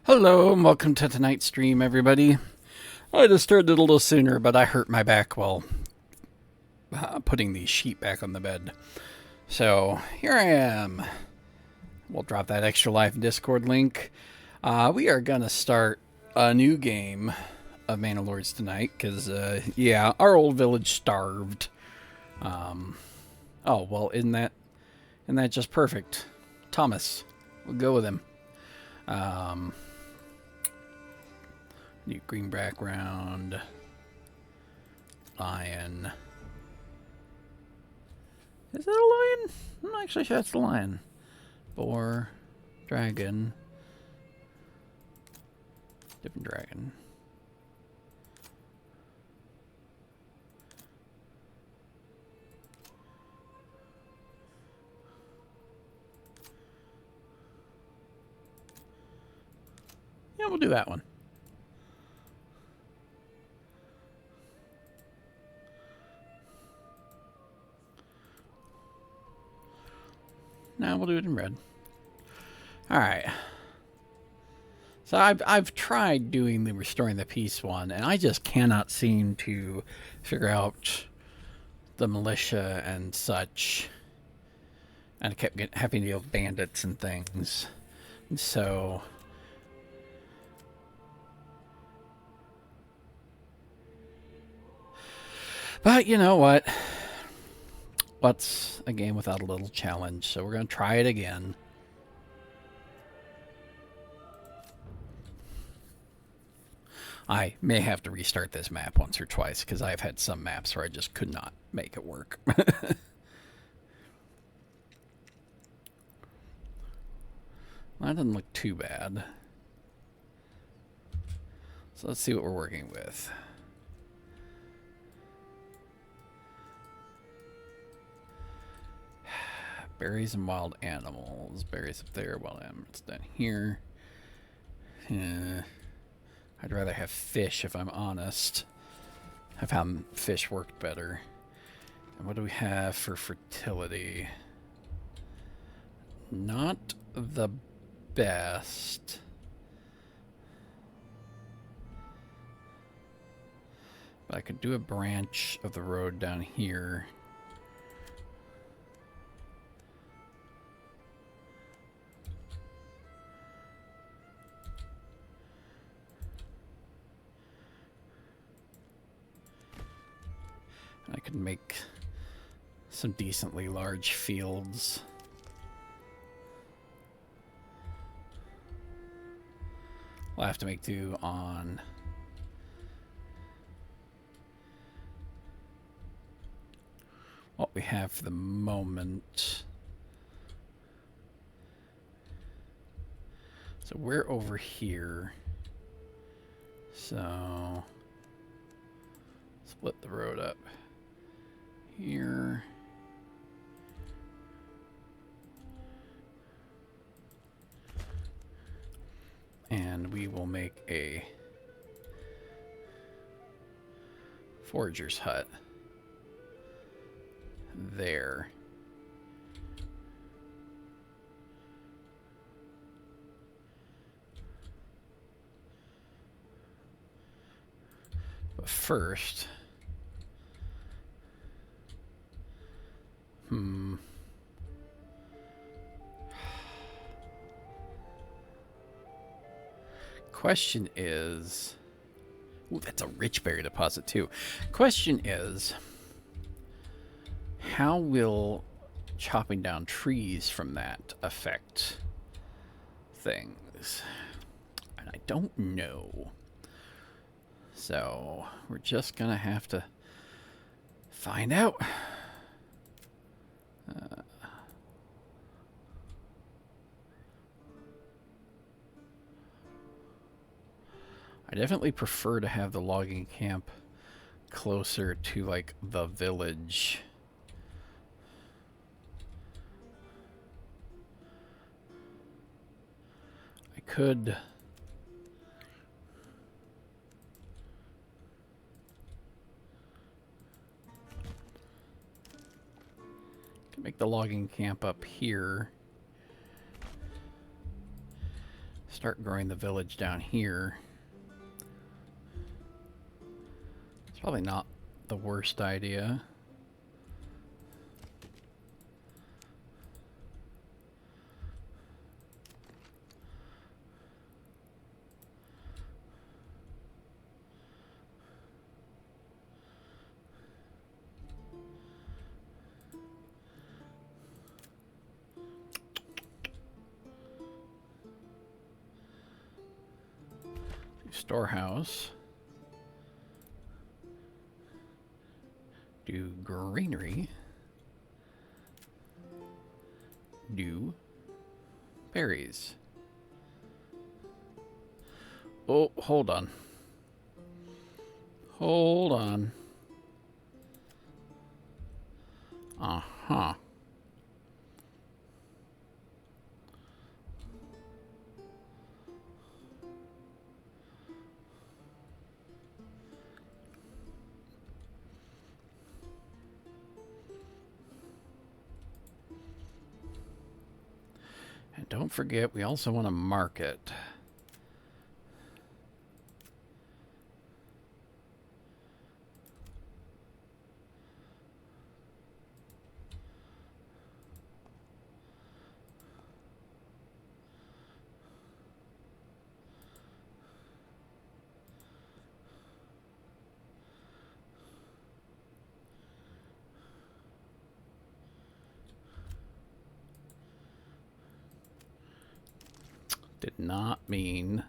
Hello and welcome to tonight's stream, everybody. I just started a little sooner, but I hurt my back while putting the sheet back on the bed. So here I am. We'll drop that extra life Discord link. We are going to start a new game of Manor Lords tonight because, yeah, our old village starved. Oh, well, isn't that just perfect? Thomas, we'll go with him. New green background. Lion. Is that a lion? I'm not actually sure that's a lion. Boar. Dragon. Different dragon. Yeah, we'll do that one. Now we'll do it in red. Alright. So I've tried doing the Restoring the Peace one, and I just cannot seem to figure out the militia and such. And I kept having to deal with bandits and things. And so... But you know what? What's a game without a little challenge? So we're going to try it again. I may have to restart this map once or twice because I've had some maps where I just could not make it work. That doesn't look too bad. So let's see what we're working with. Berries and wild animals. Berries up there, wild animals down here. I'd rather have fish, if I'm honest. I found fish worked better. And what do we have for fertility? Not the best. But I could do a branch of the road down here. I could make some decently large fields. We'll have to make do on what we have for the moment. So we're over here. So split the road up here. And we will make a forager's hut there. But first, question is, ooh, that's a rich berry deposit too. Question is, how will chopping down trees from that affect things? And I don't know. So we're just gonna have to find out. I definitely prefer to have the logging camp closer to like the village. I could make the logging camp up here. start growing the village down here. It's probably not the worst idea. Storehouse. Do greenery. Do berries. Oh, hold on. Hold on. Uh-huh. And don't forget, we also want to market. Did not mean...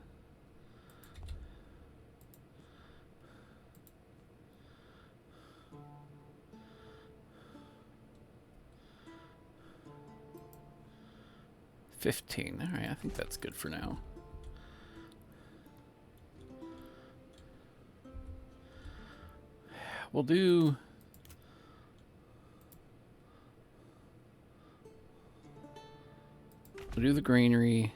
$15. All right, I think that's good for now. We'll do... We'll do the greenery.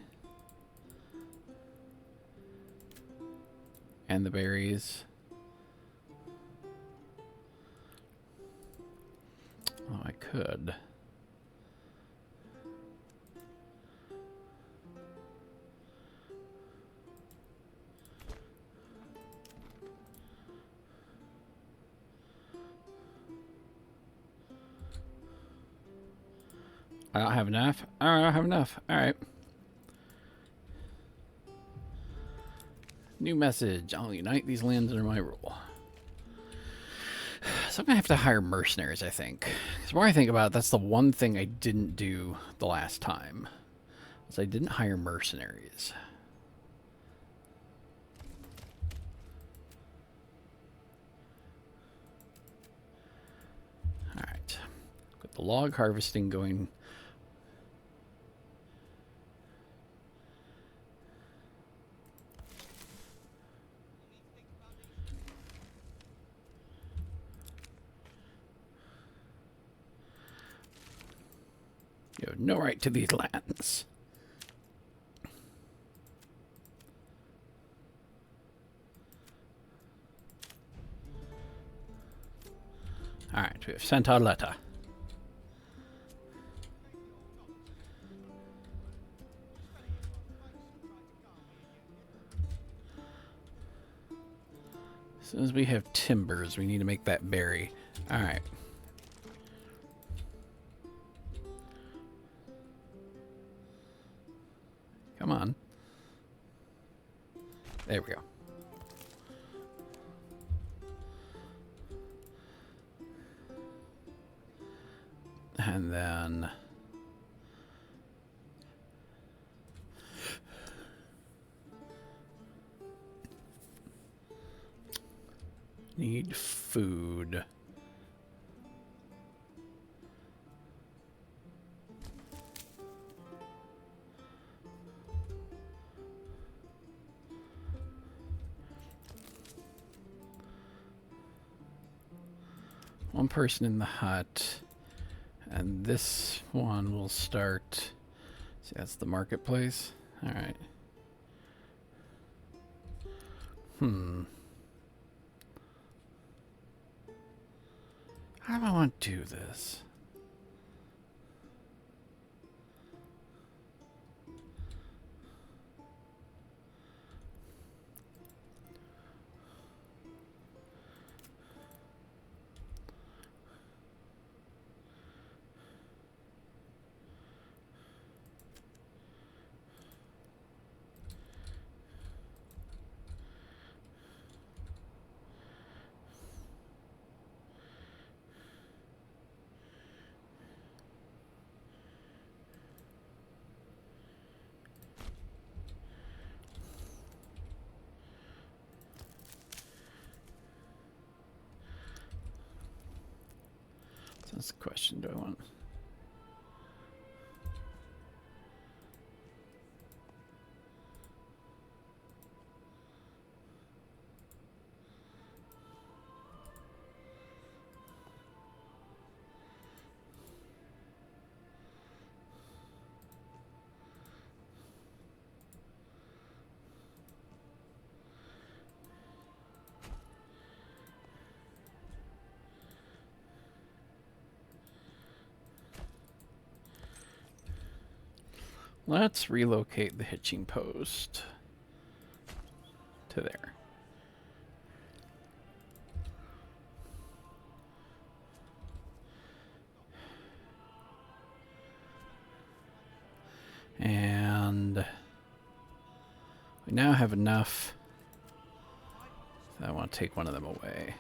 And the berries. Oh, I could. I don't have enough? I don't have enough. Alright. New message. I'll unite these lands under my rule. So I'm going to have to hire mercenaries, I think. The more I think about it, that's the one thing I didn't do the last time. Was I didn't hire mercenaries. Alright. Got the log harvesting going. You have no right to these lands. Alright, we have sent our letter. As soon as we have timbers, we need to make that berry. Alright. Come on. There we go. And then... need food. One person in the hut. And this one will start... See, that's the marketplace. Alright. How do I want to do this? That's the question. Do I want... Let's relocate the hitching post to there. And we now have enough that I want to take one of them away.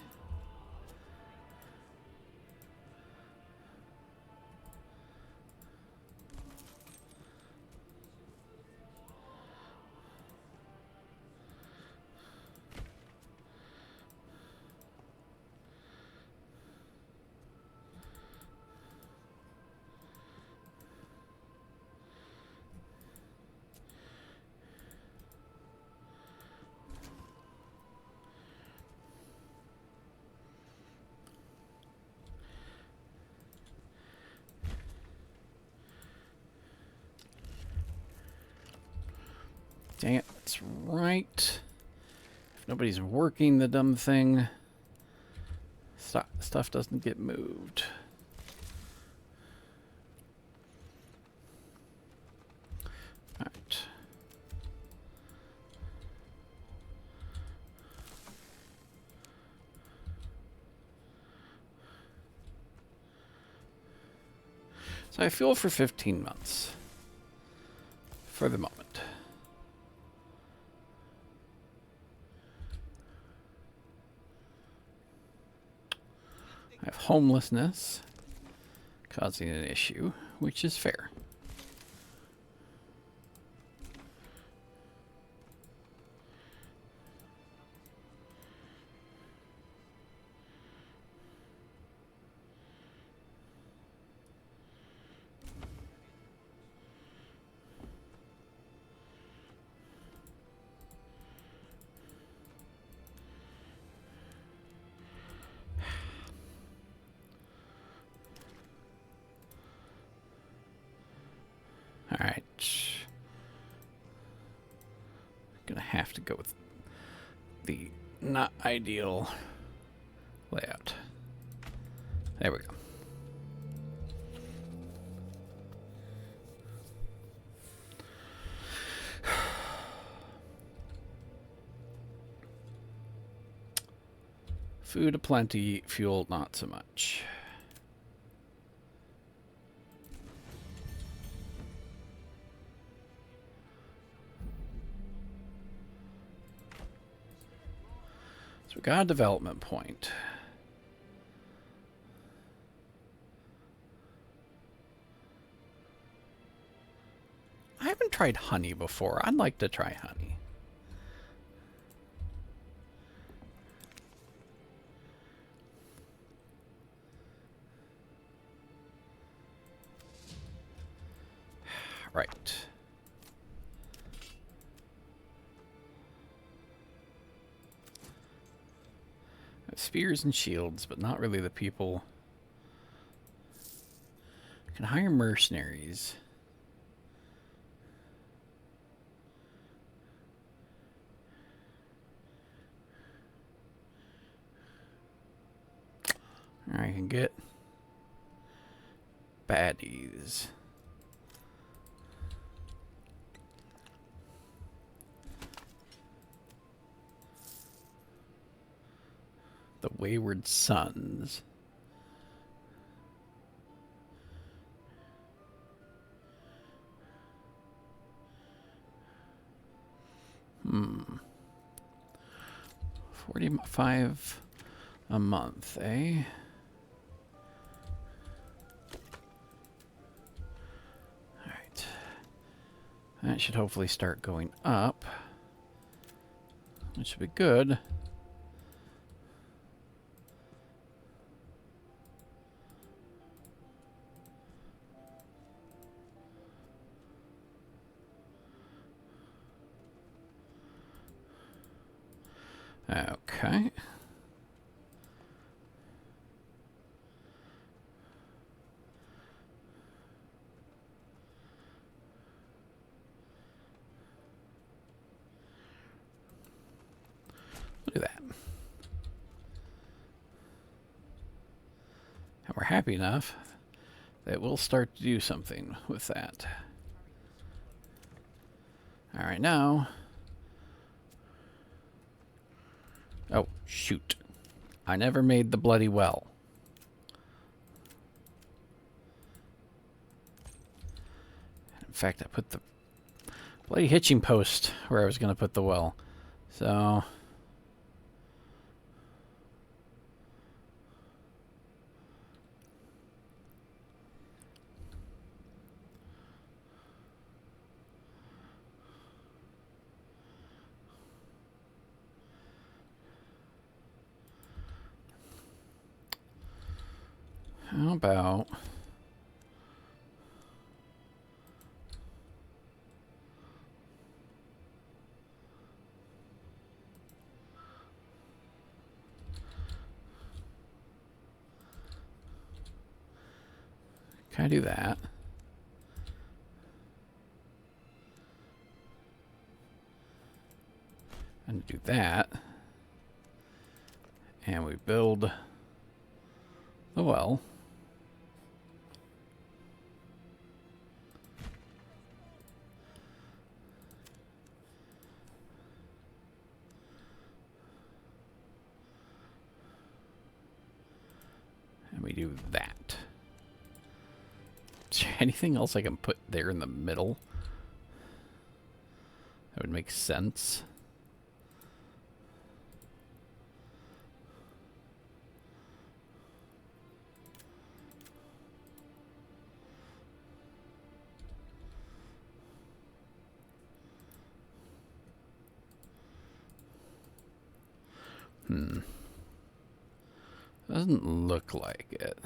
Dang it, that's right. If nobody's working the dumb thing, stuff doesn't get moved. Alright. So I fuel for 15 months. For the moment. I have homelessness causing an issue, which is fair. Alright. Gonna have to go with the not ideal layout. There we go. Food aplenty, fuel not so much. So we got a development point. I haven't tried honey before. I'd like to try honey. Right. Spears and shields, but not really the people. I can hire mercenaries. I can get baddies. The Wayward Sons. Hmm. 45 a month, eh? Alright. That should hopefully start going up. Which should be good. Okay. Look at that. And we're happy enough that we'll start to do something with that. All right, now. Oh, shoot. I never made the bloody well. In fact, I put the bloody hitching post where I was going to put the well. So... how about... Can I do that? And do that. And we build the well. And we do that. Is there anything else I can put there in the middle? That would make sense. Doesn't look like it.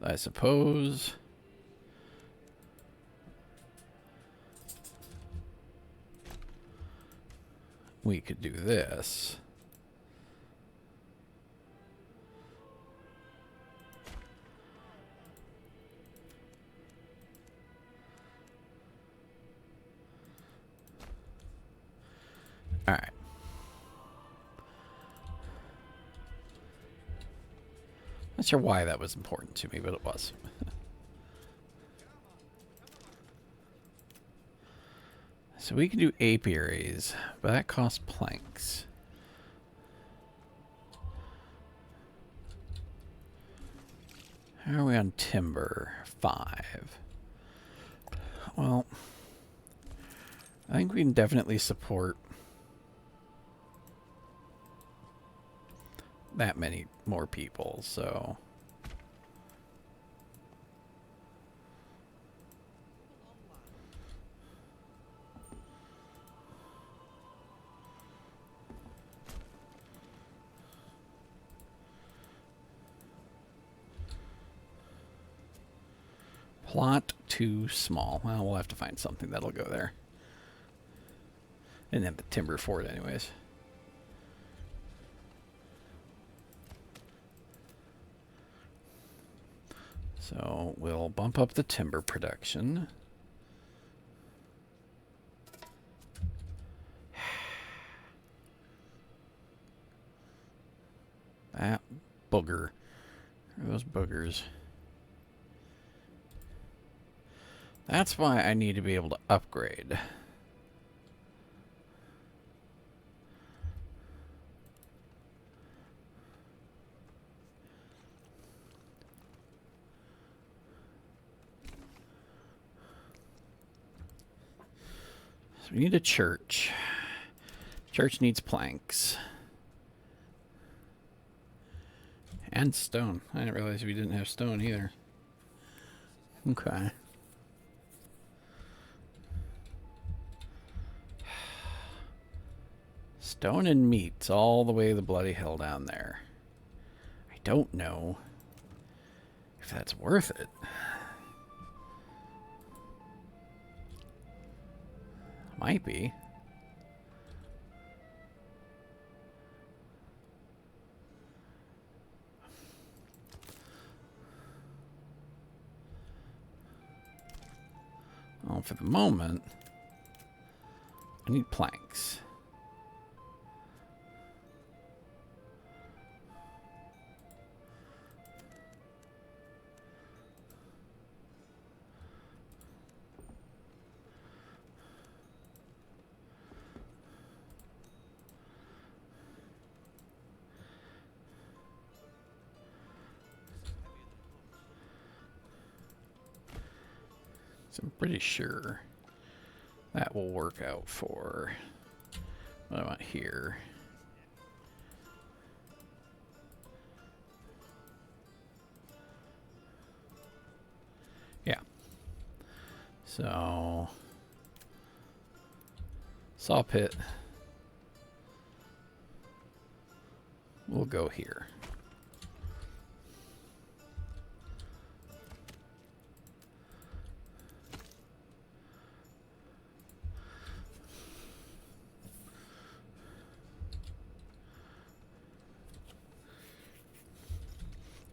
I suppose we could do this. All right. Not sure why that was important to me, but it was. So we can do apiaries, but that costs planks. How are we on timber? 5. Well, I think we can definitely support that many more people, so... Plot too small. Well, we'll have to find something that'll go there. And have the timber for it anyways. So we'll bump up the timber production. That booger. Those boogers. That's why I need to be able to upgrade. So we need a church. Church needs planks. And stone. I didn't realize we didn't have stone either. Okay. Stone and meat's all the way the bloody hell down there. I don't know if that's worth it. Might be. Well, for the moment, I need planks. So I'm pretty sure that will work out for what I want here. Yeah. So, saw pit. We'll go here.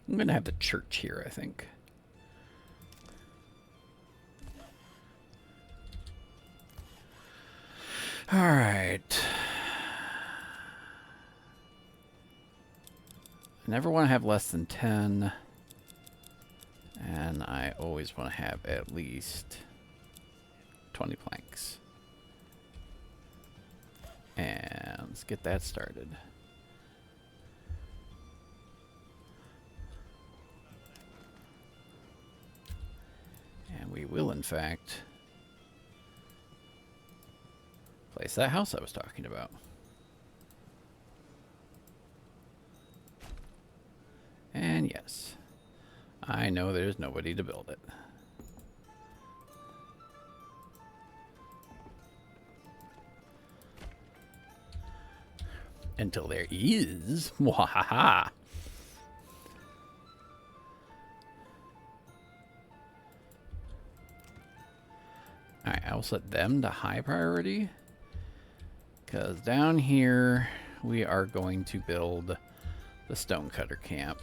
I'm going to have the church here, I think. All right. I never want to have less than 10. And I always want to have at least 20 planks. And let's get that started. And we will, in fact, place that house I was talking about. And yes, I know there's nobody to build it. Until there is. Mwahaha. Alright, I will set them to high priority. Because down here, we are going to build the stonecutter camp.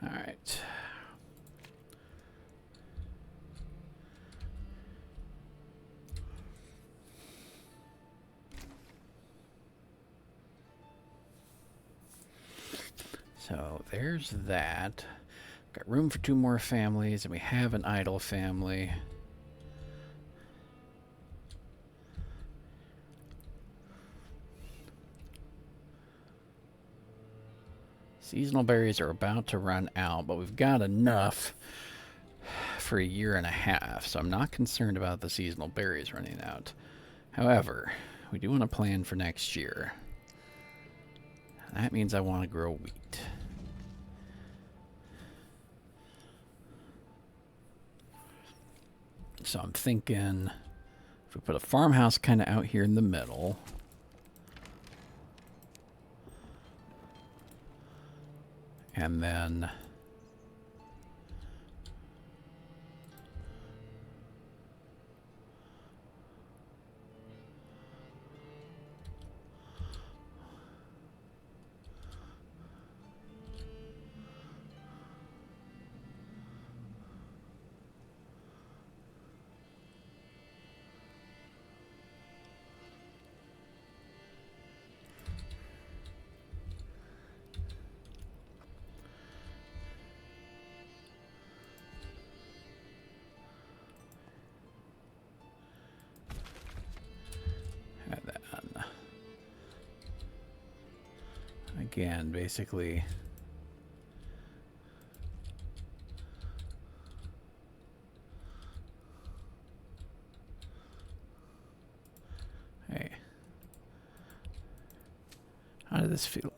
All right. So there's that. Got room for 2 more families, and we have an idle family. Seasonal berries are about to run out, but we've got enough for 1.5 years, so I'm not concerned about the seasonal berries running out. However, we do want to plan for next year. That means I want to grow wheat. So I'm thinking if we put a farmhouse kind of out here in the middle. And then again, basically did this feel?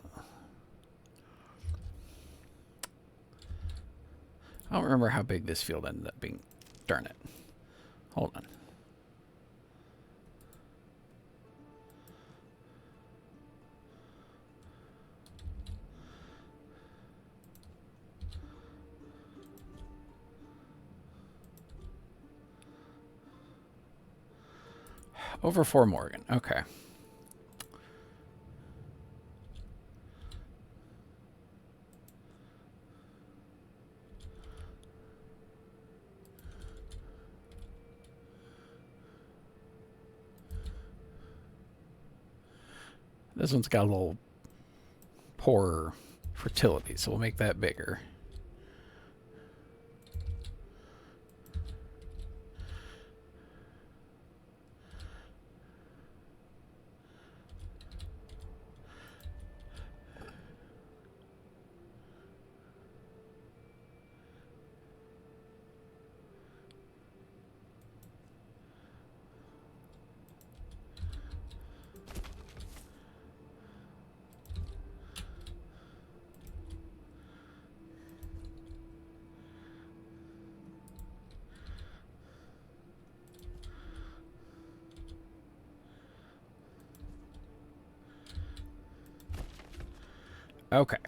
I don't remember how big this field ended up being. Darn it. Hold on. Over 4 Morgan. Okay. This one's got a little poorer fertility, so we'll make that bigger. Okay.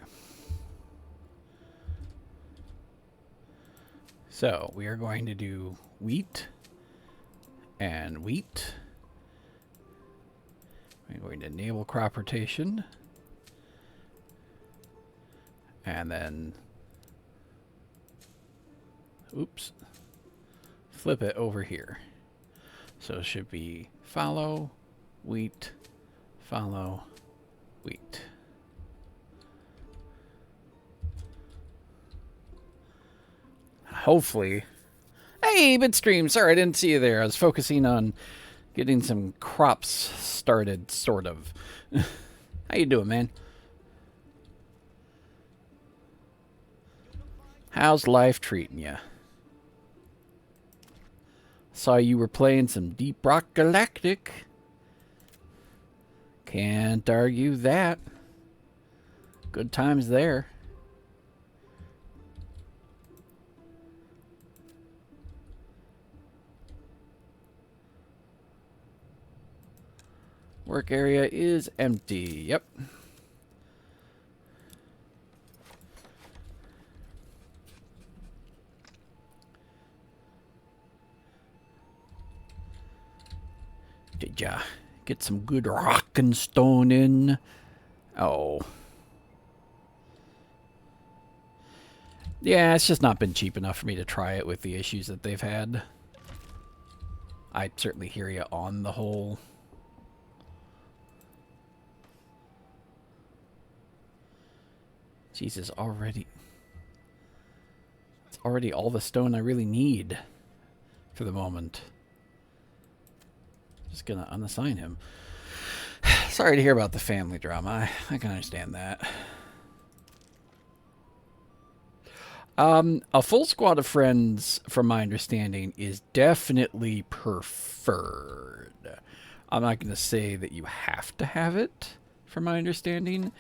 So we are going to do wheat and wheat. We're going to enable crop rotation. And then, oops, flip it over here. So it should be follow, wheat, follow, wheat. Hopefully. Hey, Bitstream. Sorry, I didn't see you there. I was focusing on getting some crops started, sort of. How you doing, man? How's life treating you? Saw you were playing some Deep Rock Galactic. Can't argue that. Good times there. Work area is empty. Yep. Did ya get some good rockin' stone in? Oh. Yeah, it's just not been cheap enough for me to try it with the issues that they've had. I certainly hear you on the whole. Jesus, already. It's already all the stone I really need for the moment. Just gonna unassign him. Sorry to hear about the family drama. I can understand that. A full squad of friends, from my understanding, is definitely preferred. I'm not going to say that you have to have it, from my understanding,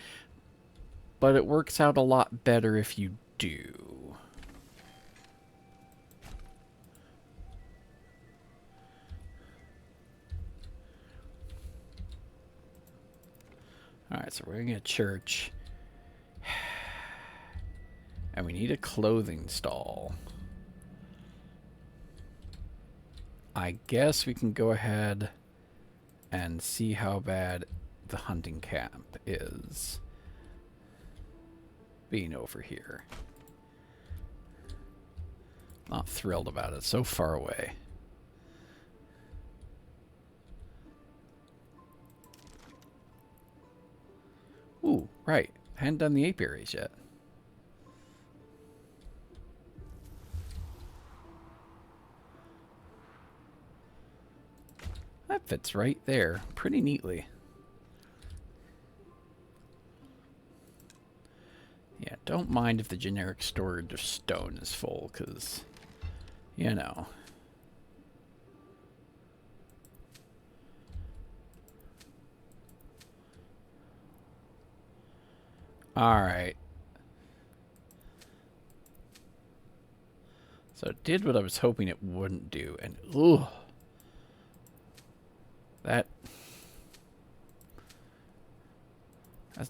but it works out a lot better if you do. Alright, so we're going to get a church. And we need a clothing stall. I guess we can go ahead and see how bad the hunting camp is. Being over here. Not thrilled about it. So far away. Ooh, right. Hadn't done the apiaries yet. That fits right there pretty neatly. Yeah, don't mind if the generic storage of stone is full, because, you know. Alright. So it did what I was hoping it wouldn't do. And, ooh. That's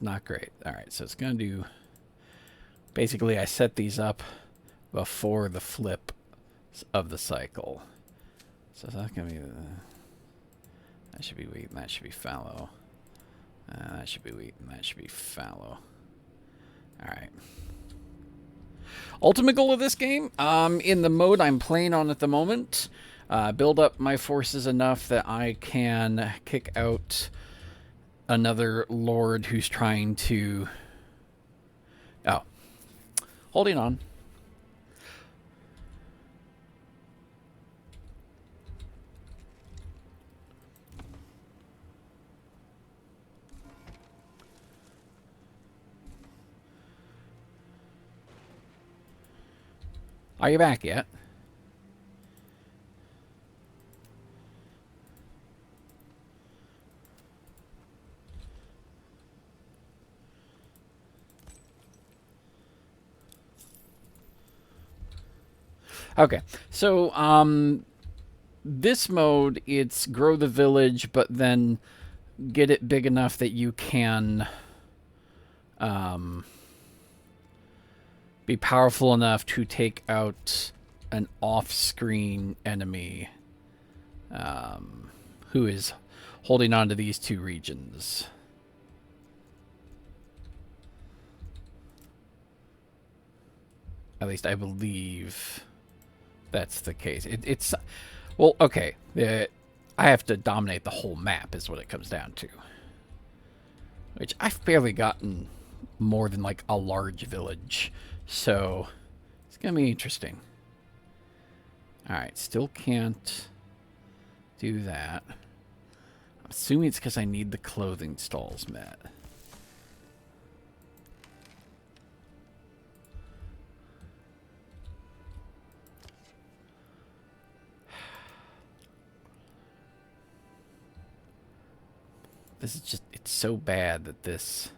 not great. Alright, so it's going to do... Basically, I set these up before the flip of the cycle. So that's going to be... That should be wheat and that should be fallow. That should be wheat and that should be fallow. Alright. Ultimate goal of this game, in the mode I'm playing on at the moment, build up my forces enough that I can kick out another lord who's trying to... Oh. Holding on. Are you back yet? Okay, so this mode, it's grow the village, but then get it big enough that you can be powerful enough to take out an off-screen enemy who is holding on to these two regions. At least I believe that's the case. It's... Well, okay. I have to dominate the whole map is what it comes down to. Which I've barely gotten more than, like, a large village. So, it's going to be interesting. Alright, still can't do that. I'm assuming it's because I need the clothing stalls met. This is just, it's so bad that this...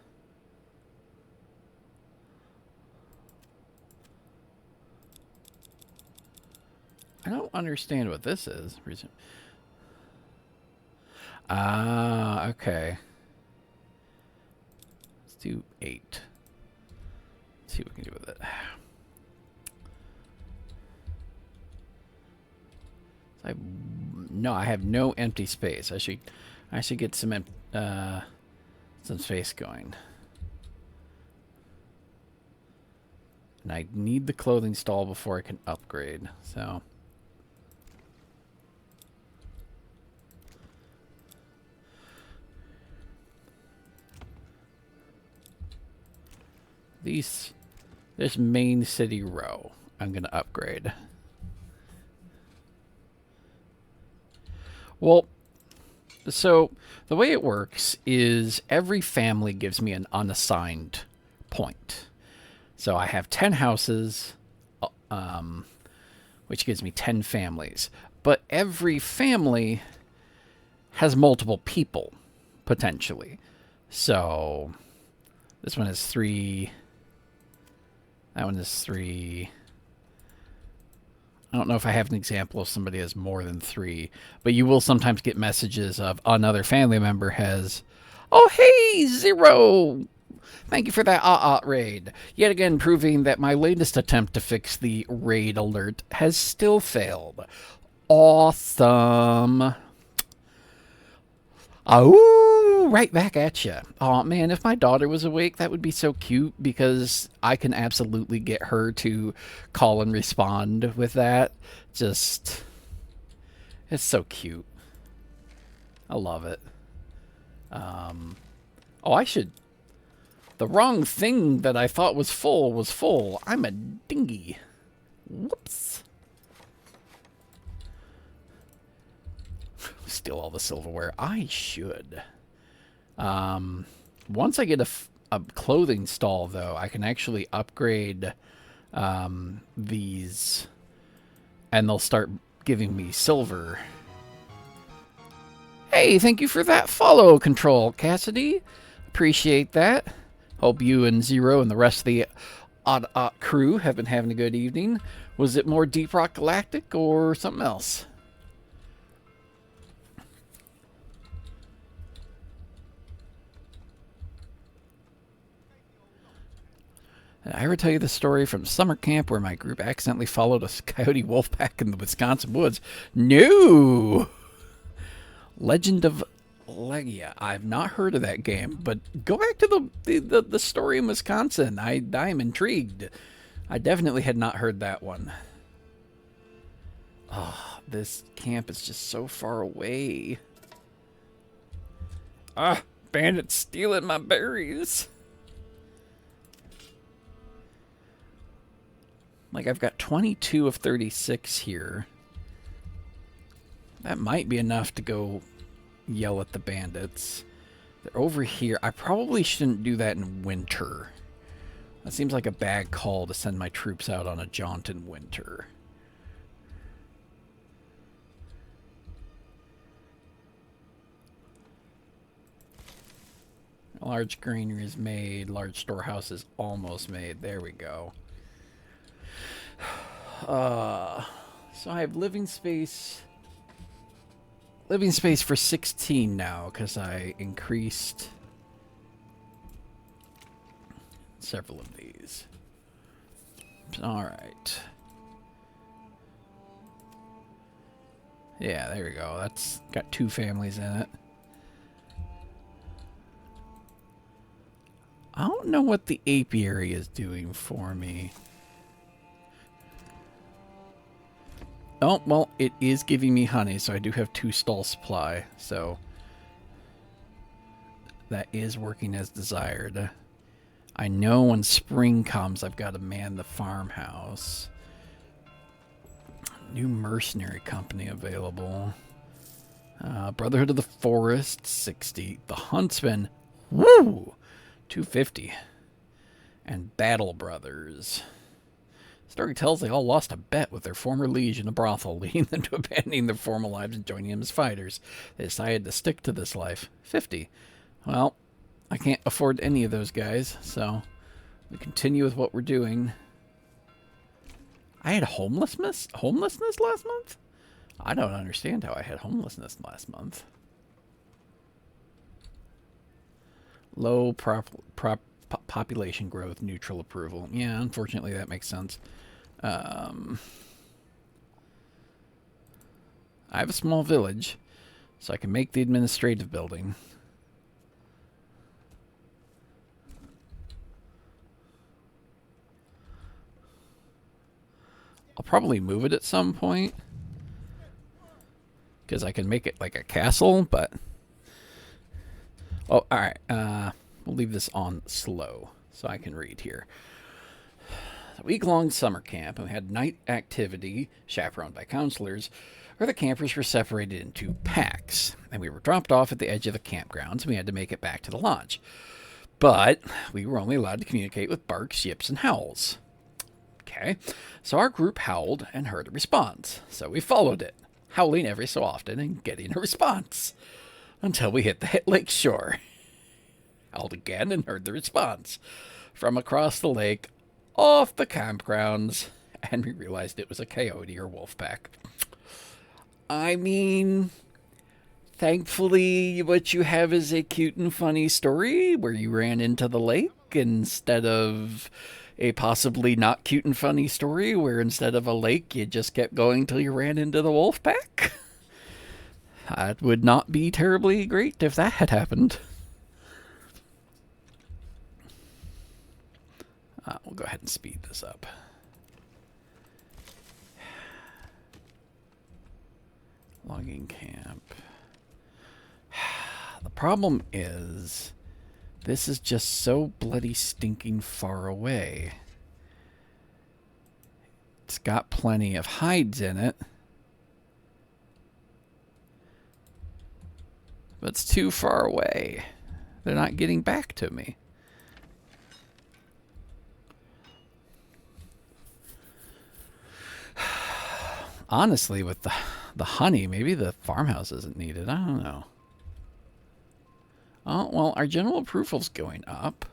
I don't understand what this is. Ah, okay. Let's do 8. Let's see what we can do with it. No, I have no empty space. I should get some space going. And I need the clothing stall before I can upgrade. So this main city row, I'm going to upgrade. Well, so the way it works is every family gives me an unassigned point. So I have 10 houses, which gives me 10 families. But every family has multiple people, potentially. So this one has 3. That one is 3. I don't know if I have an example of somebody has more than 3, but you will sometimes get messages of another family member has, oh, hey, 0. Thank you for that raid. Yet again, proving that my latest attempt to fix the raid alert has still failed. Awesome. Oh, right back at you. Oh, man, if my daughter was awake, that would be so cute because I can absolutely get her to call and respond with that. Just, it's so cute. I love it. Oh, I should... The wrong thing that I thought was full. I'm a dingy. Whoops. Steal all the silverware. I should. Once I get a clothing stall, though, I can actually upgrade these, and they'll start giving me silver. Hey, thank you for that follow, Control Cassidy. Appreciate that. Hope you and Zero and the rest of the Odd crew have been having a good evening. Was it more Deep Rock Galactic or something else? Did I ever tell you the story from summer camp where my group accidentally followed a coyote wolf pack in the Wisconsin woods? No! Legend of Legia. I've not heard of that game, but go back to the story in Wisconsin. I'm intrigued. I definitely had not heard that one. Oh, this camp is just so far away. Ah, bandits stealing my berries. Like, I've got 22 of 36 here. That might be enough to go yell at the bandits. They're over here. I probably shouldn't do that in winter. That seems like a bad call to send my troops out on a jaunt in winter. A large granary is made. Large storehouse is almost made. There we go. So I have living space for 16 now because I increased several of these. All right. Yeah, there we go. That's got 2 families in it. I don't know what the apiary is doing for me. Oh, well, it is giving me honey, so I do have 2 stall supply, so that is working as desired. I know when spring comes, I've got to man the farmhouse. New mercenary company available. Brotherhood of the Forest, 60. The Huntsman, woo, 250. And Battle Brothers. Story tells they all lost a bet with their former liege in a brothel, leading them to abandoning their former lives and joining him as fighters. They decided to stick to this life. 50. Well, I can't afford any of those guys, so we continue with what we're doing. I had homelessness last month? I don't understand how I had homelessness last month. Low population growth, neutral approval. Yeah, unfortunately that makes sense. I have a small village, so I can make the administrative building. I'll probably move it at some point, because I can make it like a castle, but... Oh, alright. We'll leave this on slow, so I can read here. A week-long summer camp, and we had night activity, chaperoned by counselors, where the campers were separated into packs, and we were dropped off at the edge of the campgrounds, and we had to make it back to the lodge. But we were only allowed to communicate with barks, yips, and howls. Okay, so our group howled and heard a response, so we followed it, howling every so often and getting a response, until we hit the lake shore. Howled again and heard the response from across the lake, off the campgrounds, and we realized it was a coyote or wolf pack. I mean, thankfully what you have is a cute and funny story where you ran into the lake instead of a possibly not cute and funny story where instead of a lake you just kept going till you ran into the wolf pack. That would not be terribly great if that had happened. We'll go ahead and speed this up. Logging camp. The problem is, this is just so bloody stinking far away. It's got plenty of hides in it, but it's too far away. They're not getting back to me. Honestly, with the honey, maybe the farmhouse isn't needed. I don't know. Oh, well, our general approval's going up.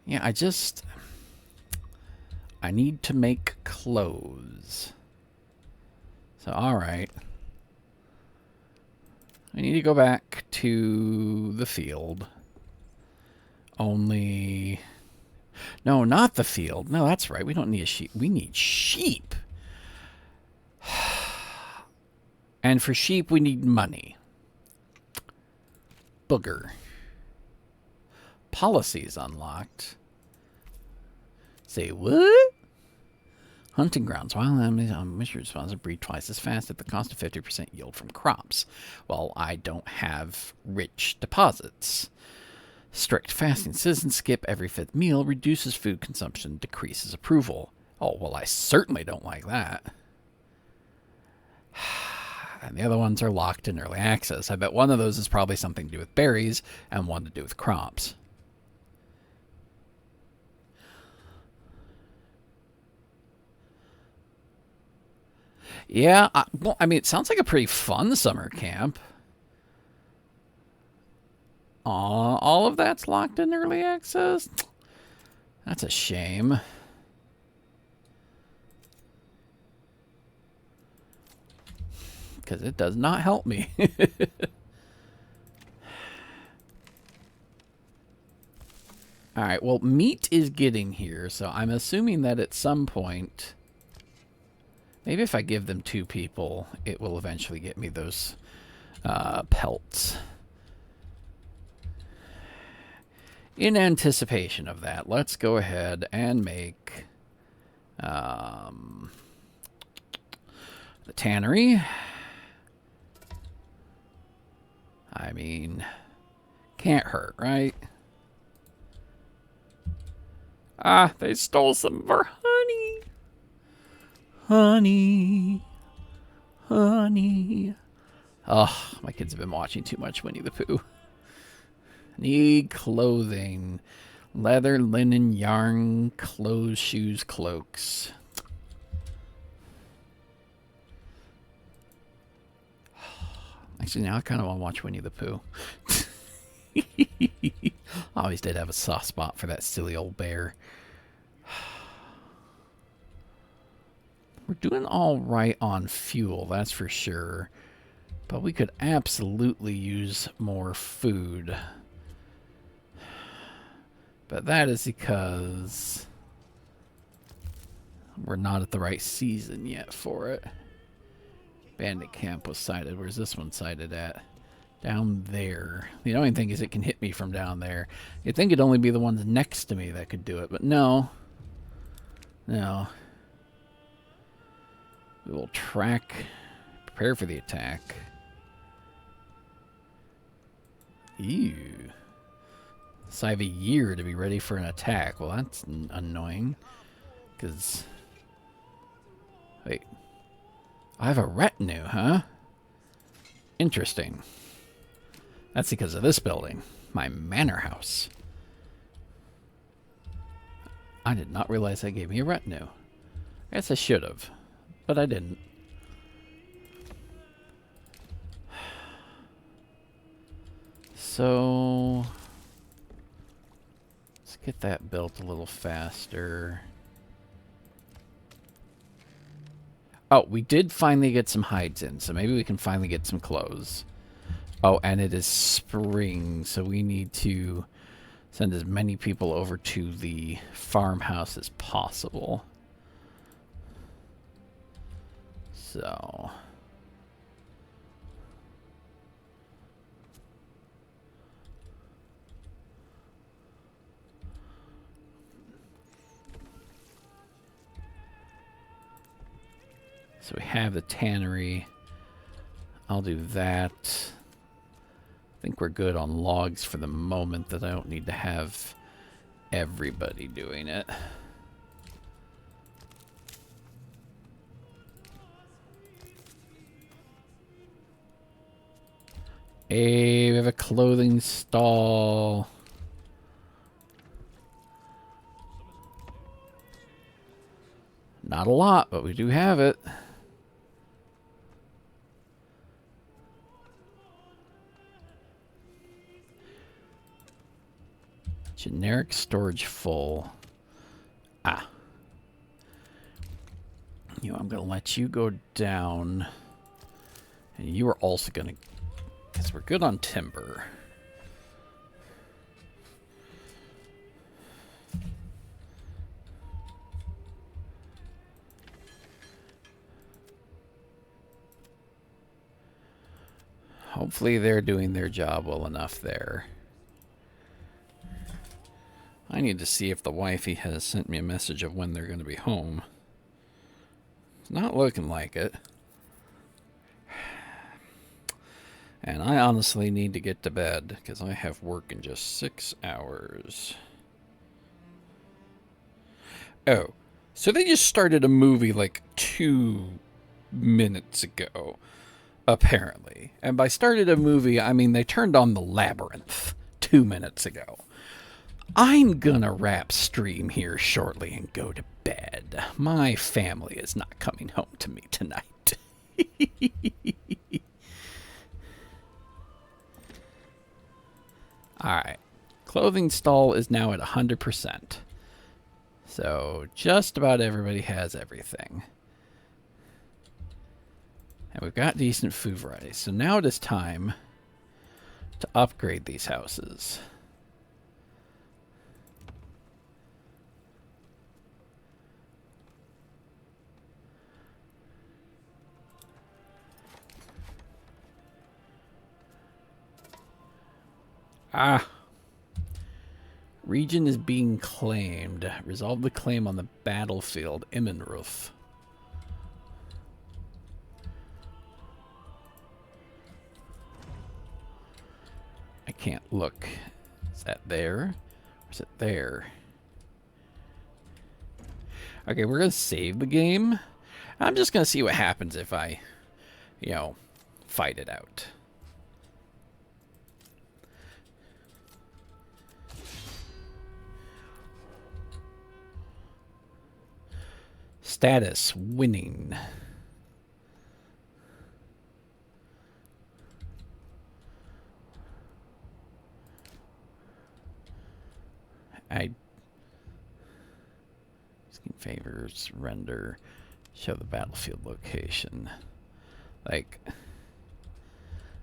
Yeah, I need to make clothes. So, alright. I need to go back to the field. Only... No, not the field. No, that's right. We don't need a sheep. We need sheep. And for sheep, we need money. Booger. Policies unlocked. Say what? Hunting grounds. Wild animals on mission response breed twice as fast at the cost of 50% yield from crops. Well, I don't have rich deposits. Strict fasting. Citizens skip every 5th meal, reduces food consumption, decreases approval. Oh, well, I certainly don't like that. And the other ones are locked in early access. I bet one of those is probably something to do with berries and one to do with crops. Yeah, well, I mean, it sounds like a pretty fun summer camp. Aw, all of that's locked in early access? That's a shame. Because it does not help me. Alright, well, meat is getting here, so I'm assuming that at some point... Maybe if I give them 2 people, it will eventually get me those pelts. In anticipation of that, let's go ahead and make the tannery. I mean, can't hurt, right? Ah, they stole some of our honey. Honey. Honey. Oh, my kids have been watching too much Winnie the Pooh. Need clothing. Leather, linen, yarn, clothes, shoes, cloaks. Actually, now I kind of want to watch Winnie the Pooh. I always did have a soft spot for that silly old bear. We're doing all right on fuel, that's for sure. But we could absolutely use more food. But that is because we're not at the right season yet for it. Bandit camp was sighted. Where's this one sighted at? Down there. The only thing is it can hit me from down there. You'd think it'd only be the ones next to me that could do it, but no. No. We will track, prepare for the attack. Ew. So I have a year to be ready for an attack. Well, that's annoying. Because... Wait. I have a retinue, huh? Interesting. That's because of this building. My manor house. I did not realize that gave me a retinue. I guess I should have. But I didn't. So... let's get that built a little faster. Oh, we did finally get some hides in, so maybe we can finally get some clothes. Oh, and it is spring, so we need to send as many people over to the farmhouse as possible. So... so we have the tannery. I'll do that. I think we're good on logs for the moment, that I don't need to have everybody doing it. Hey, we have a clothing stall. Not a lot, but we do have it. Generic storage full. Ah. You know, I'm going to let you go down. And you are also going to... Because we're good on timber. Hopefully they're doing their job well enough there. I need to see if the wifey has sent me a message of when they're going to be home. It's not looking like it. And I honestly need to get to bed because I have work in just 6 hours. Oh, so they just started a movie like 2 minutes ago, apparently. And by started a movie, I mean they turned on the Labyrinth 2 minutes ago. I'm gonna wrap stream here shortly and go to bed. My family is not coming home to me tonight. Alright. Clothing stall is now at 100%. So just about everybody has everything. And we've got decent food variety. So now it is time to upgrade these houses. Ah. Region is being claimed. Resolve the claim on the battlefield. Immenruth. I can't look. Is that there? Or is it there? Okay, we're going to save the game. I'm just going to see what happens if I, you know, fight it out. Status, winning. Favors, render, show the battlefield location. Like, I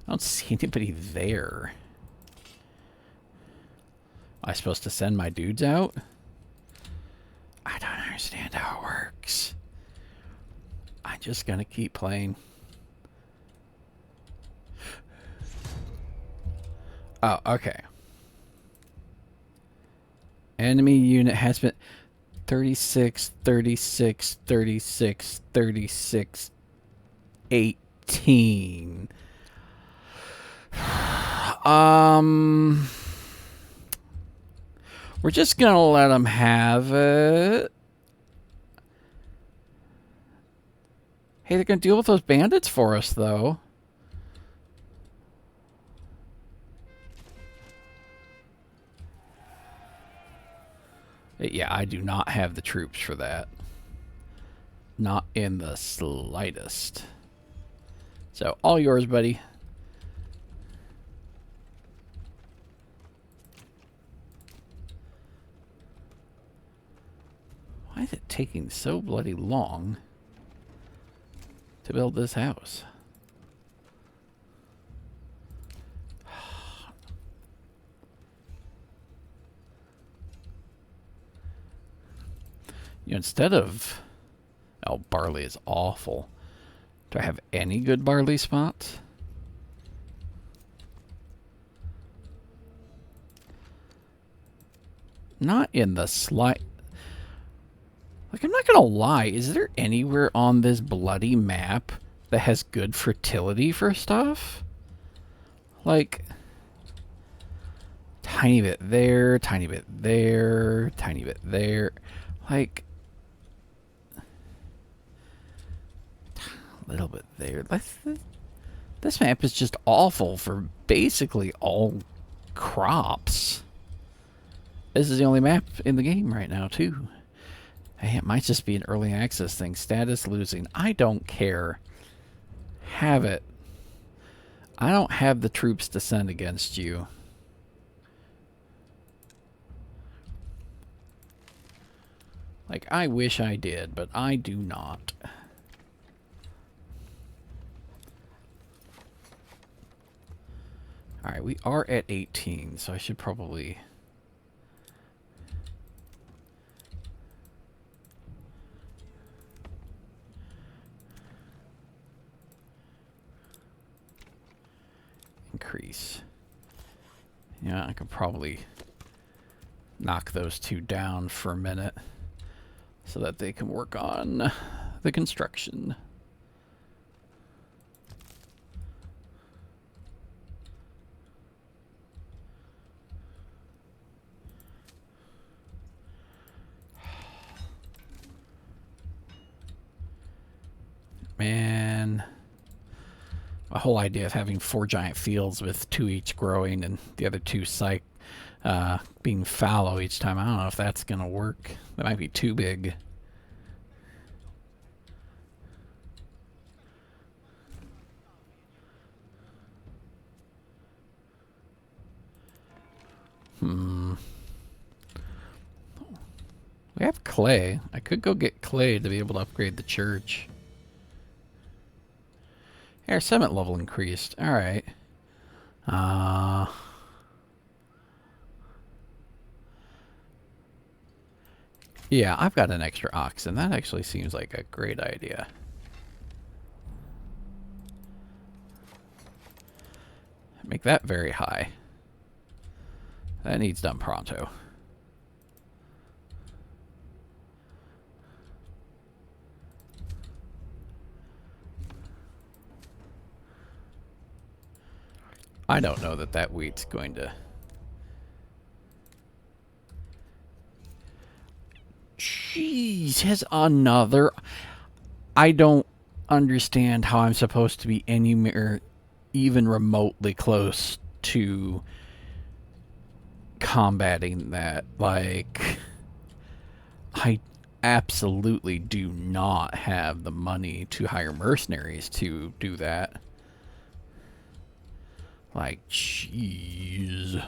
don't see anybody there. Am I supposed to send my dudes out? I don't understand how it works. I'm just gonna keep playing. Oh, okay. Enemy unit has been 36, 36, 36, 36, 18. We're just gonna let them have it. Hey, they're gonna deal with those bandits for us, though. Yeah, I do not have the troops for that. Not in the slightest. So, all yours, buddy. Why is it taking so bloody long to build this house? You know, instead of... Oh, barley is awful. Do I have any good barley spots? Not in the slight... Like, I'm not gonna lie. Is there anywhere on this bloody map that has good fertility for stuff? Like... Tiny bit there, tiny bit there, tiny bit there. Like... little bit there. This map is just awful for basically all crops. This is the only map in the game right now, too. Hey, it might just be an early access thing. Status losing. I don't care. Have it. I don't have the troops to send against you. Like, I wish I did, but I do not. Alright, we are at 18, so I should probably... increase. Yeah, I could probably knock those two down for a minute so that they can work on the construction. Man, the whole idea of having 4 giant fields with 2 each growing and the other 2 being fallow each time, I don't know if that's going to work. That might be too big. We have clay. I could go get clay to be able to upgrade the church. Our summit level increased. Alright. Yeah, I've got an extra oxen. That actually seems like a great idea. Make that very high. That needs done pronto. I don't know that that wheat's going to... Jeez, has another... I don't understand how I'm supposed to be anywhere even remotely close to combating that. Like, I absolutely do not have the money to hire mercenaries to do that. Like, jeez.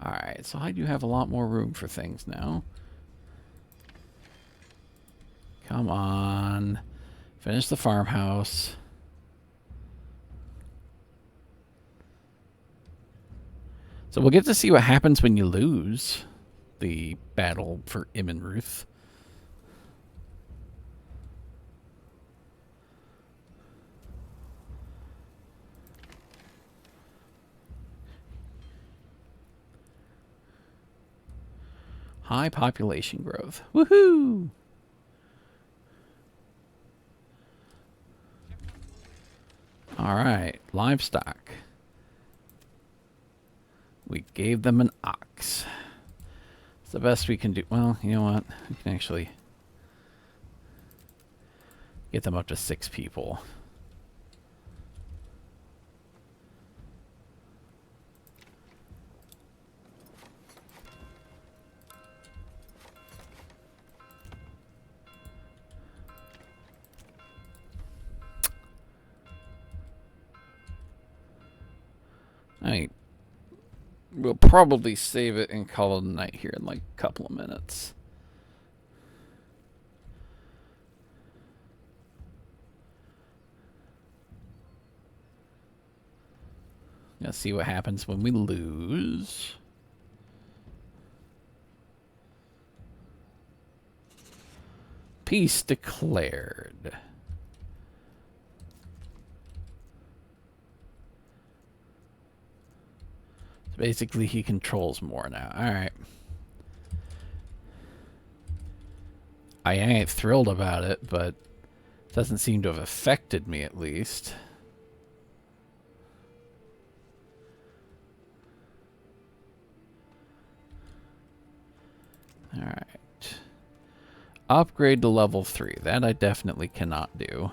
Alright, so I do have a lot more room for things now. Come on. Finish the farmhouse. So we'll get to see what happens when you lose the battle for Immenruth. High population growth. Woohoo! Alright, livestock. We gave them an ox. It's the best we can do. Well, you know what? We can actually get them up to 6 people. We'll probably save it and call it a night here in like a couple of minutes. Let's see what happens when we lose. Peace declared. So basically, he controls more now. Alright. I ain't thrilled about it, but it doesn't seem to have affected me at least. Alright. Upgrade to level 3. That I definitely cannot do.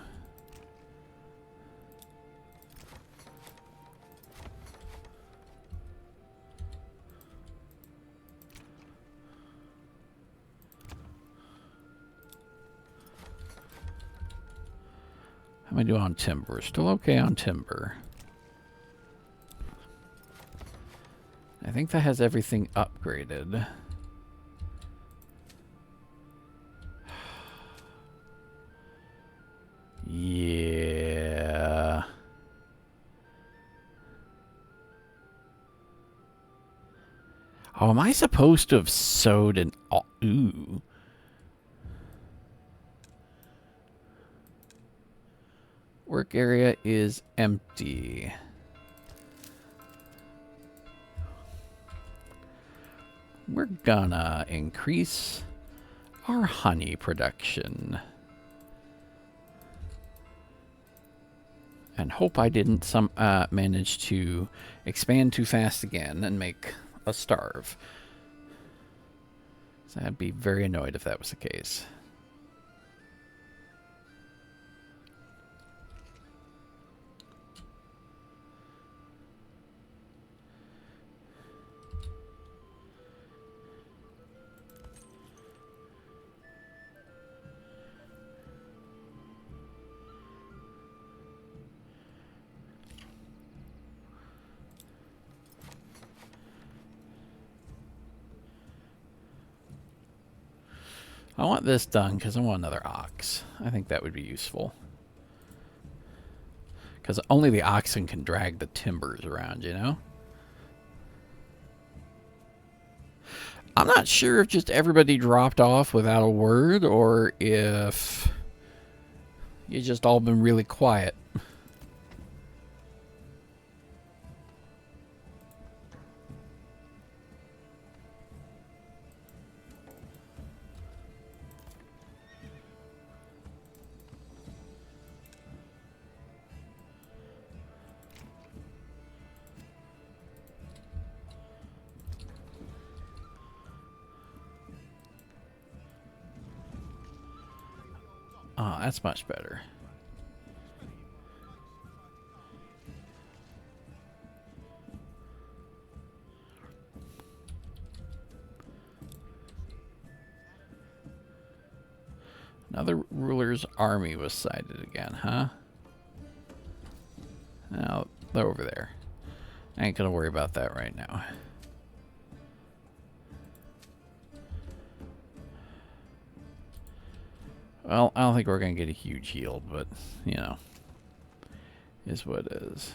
How am I doing on timber? Still okay on timber. I think that has everything upgraded. Yeah. Oh, am I supposed to have sewed an... Oh, ooh. Work area is empty. We're gonna increase our honey production. And hope I didn't manage to expand too fast again and make us starve. So I'd be very annoyed if that was the case. I want this done because I want another ox. I think that would be useful. Because only the oxen can drag the timbers around, you know? I'm not sure if just everybody dropped off without a word or if you just all been really quiet. Oh, that's much better. Another ruler's army was sighted again, huh? Now, they're over there. I ain't gonna worry about that right now. Well, I don't think we're gonna get a huge yield, but, you know, is what it is.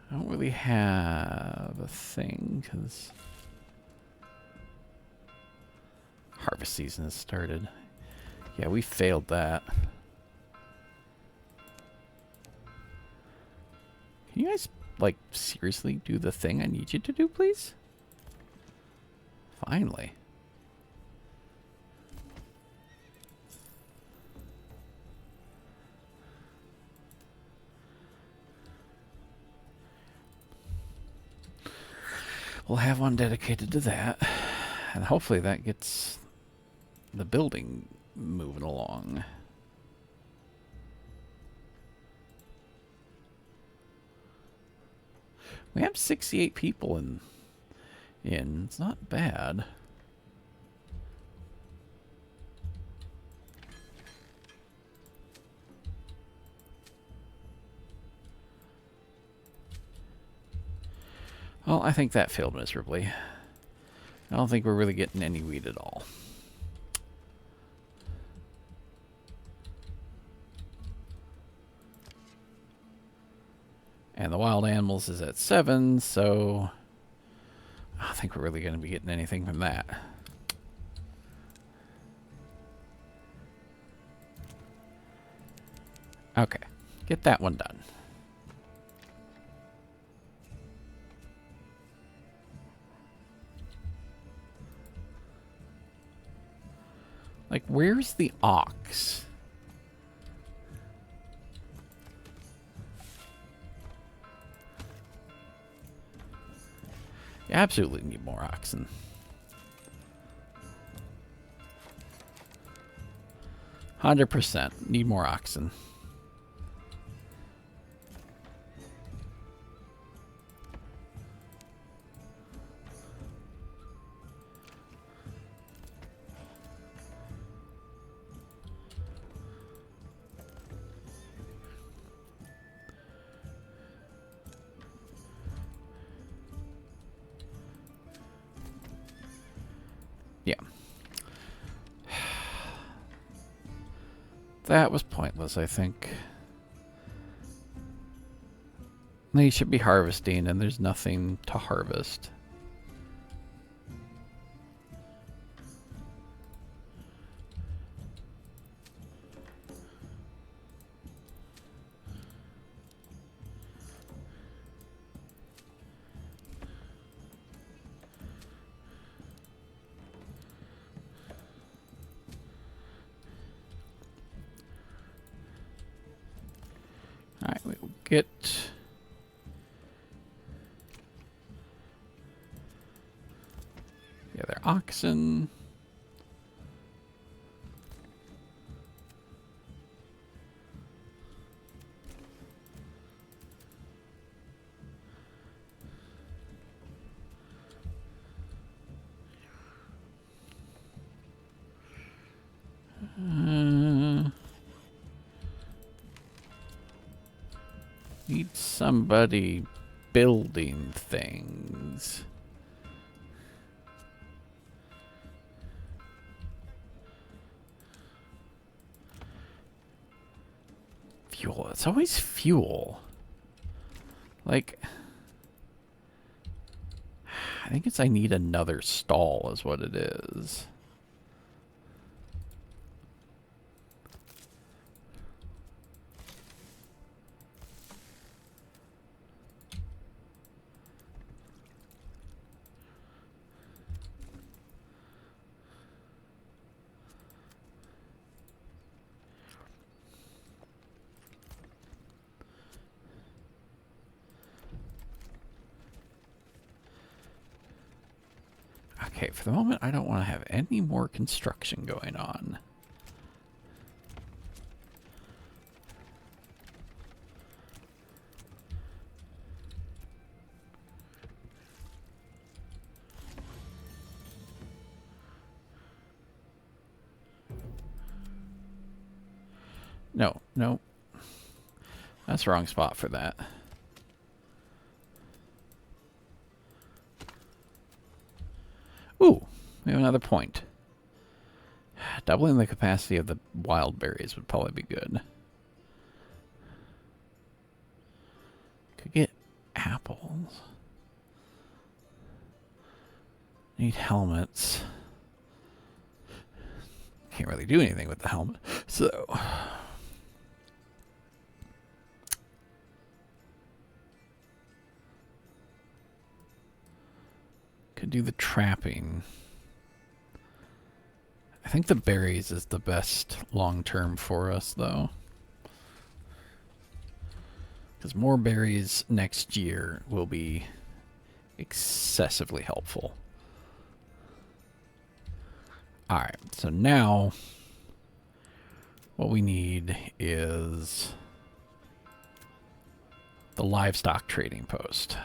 I don't really have a thing, because harvest season has started. Yeah, we failed that. Can you guys, like, seriously do the thing I need you to do, please? Finally. We'll have one dedicated to that. And hopefully that gets the building moving along. We have 68 people in. It's not bad. Well, I think that failed miserably. I don't think we're really getting any wheat at all. And the wild animals is at 7, so I don't think we're really going to be getting anything from that. Okay, get that one done. Like, where's the ox? You absolutely need more oxen. 100% need more oxen. Yeah. That was pointless, I think. They should be harvesting, and there's nothing to harvest. Alright, we will get... Yeah, they're oxen. Need somebody building things. Fuel. It's always fuel. Like, I think it's I need another stall is what it is. Okay, for the moment, I don't want to have any more construction going on. No, no. That's the wrong spot for that. Ooh, we have another point. Doubling the capacity of the wild berries would probably be good. Could get apples. Need helmets. Can't really do anything with the helmet, so... Could do the trapping. I think the berries is the best long-term for us, though. Because more berries next year will be excessively helpful. Alright, so now what we need is the livestock trading post.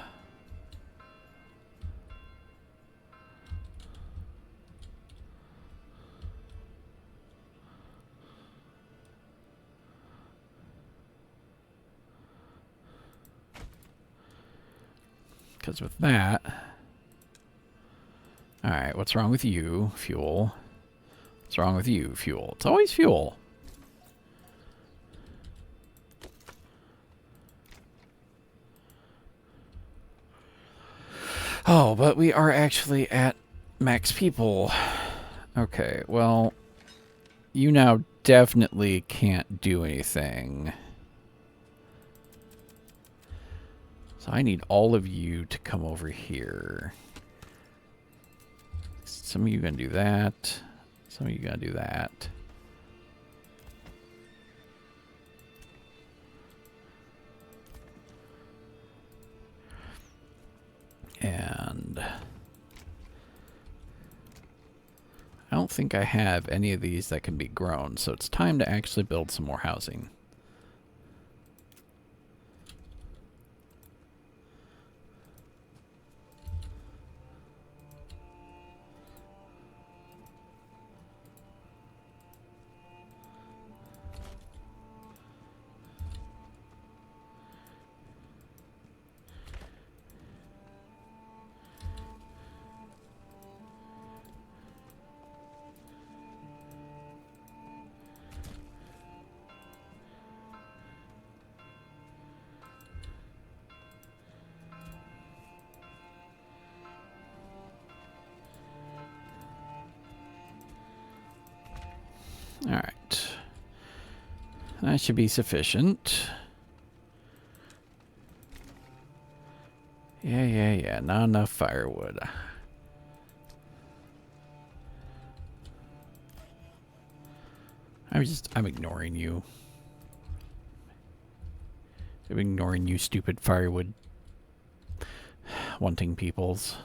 Because with that... Alright, what's wrong with you? Fuel. What's wrong with you? Fuel. It's always fuel. Oh, but we are actually at max people. Okay, well... You now definitely can't do anything. So I need all of you to come over here. Some of you are going to do that. Some of you are going to do that. And I don't think I have any of these that can be grown, so it's time to actually build some more housing. Alright. That should be sufficient. Yeah. Not enough firewood. I'm ignoring you. I'm ignoring you, stupid firewood wanting peoples.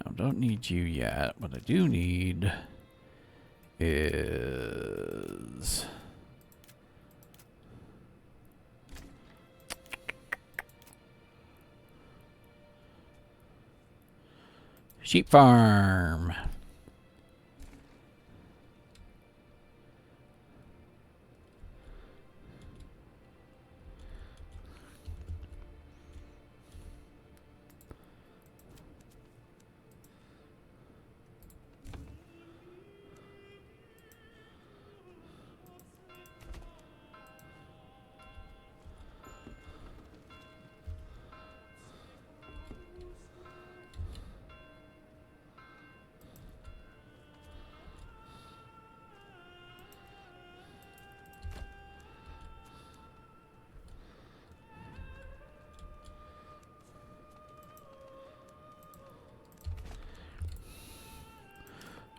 No, don't need you yet. What I do need is sheep farm.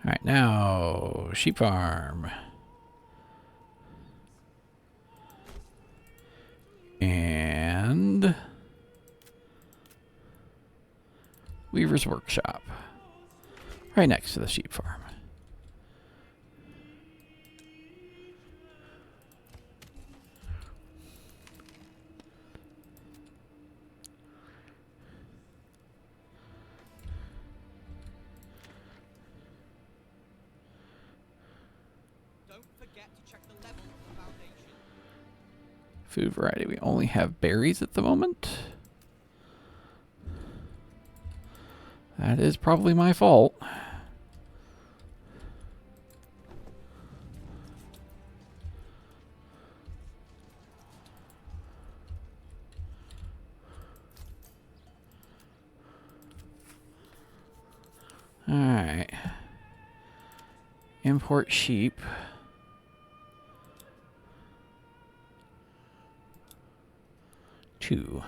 All right, now sheep farm. And Weaver's workshop. Right next to the sheep farm. Food variety. We only have berries at the moment. That is probably my fault. All right. Import sheep. Two.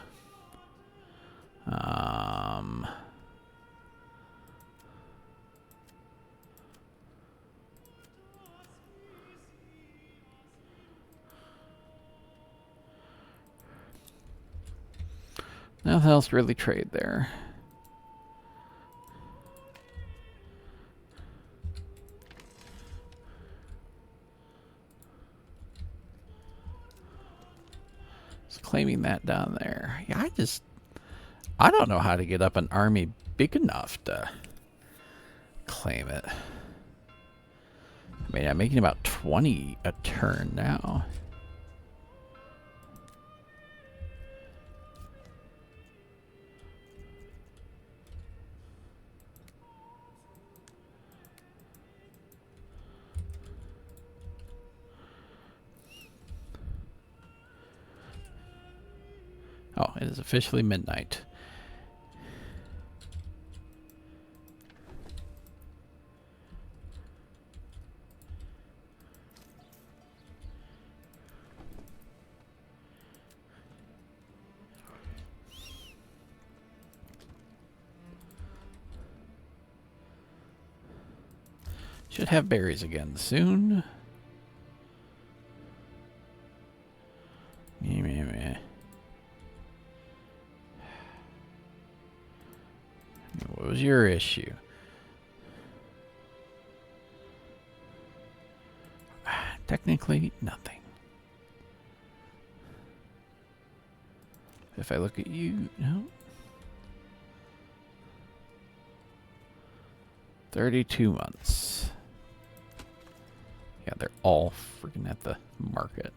Nothing else to really trade there. Just claiming that down there. Yeah, I don't know how to get up an army big enough to claim it. I mean, I'm making about 20 a turn now. Oh, it is officially midnight. Should have berries again soon. Meh. What was your issue? Technically, nothing. If I look at you, no. 32 months. Yeah, they're all freaking at the market.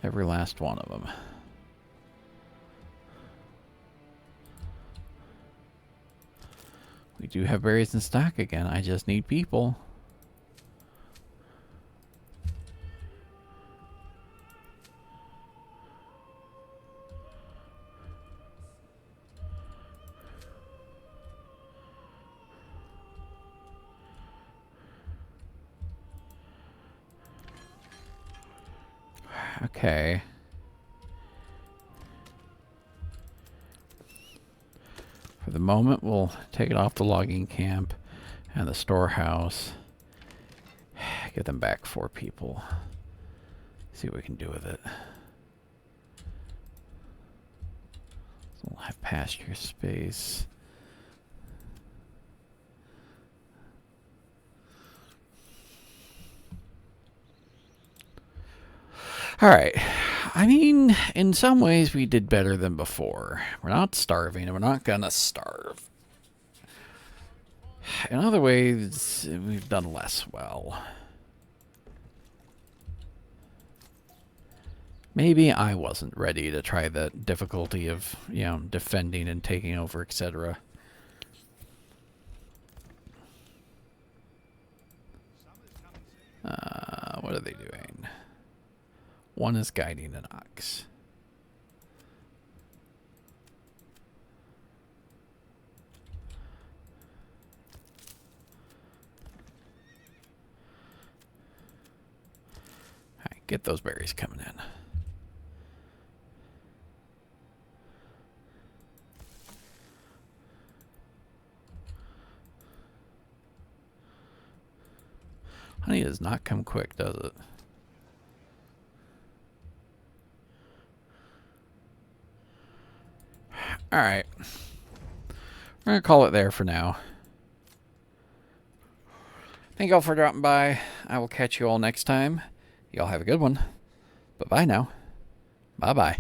Every last one of them. We do have berries in stock again. I just need people. Okay. For the moment, we'll take it off the logging camp and the storehouse. Get them back 4 people. See what we can do with it. So we'll have pasture space. Alright. I mean, in some ways we did better than before. We're not starving, and we're not gonna starve. In other ways, we've done less well. Maybe I wasn't ready to try the difficulty of, you know, defending and taking over, etc. What are they doing? One is guiding an ox. Alright, get those berries coming in. Honey does not come quick, does it? Alright. We're going to call it there for now. Thank you all for dropping by. I will catch you all next time. Y'all have a good one. Bye-bye now. Bye-bye.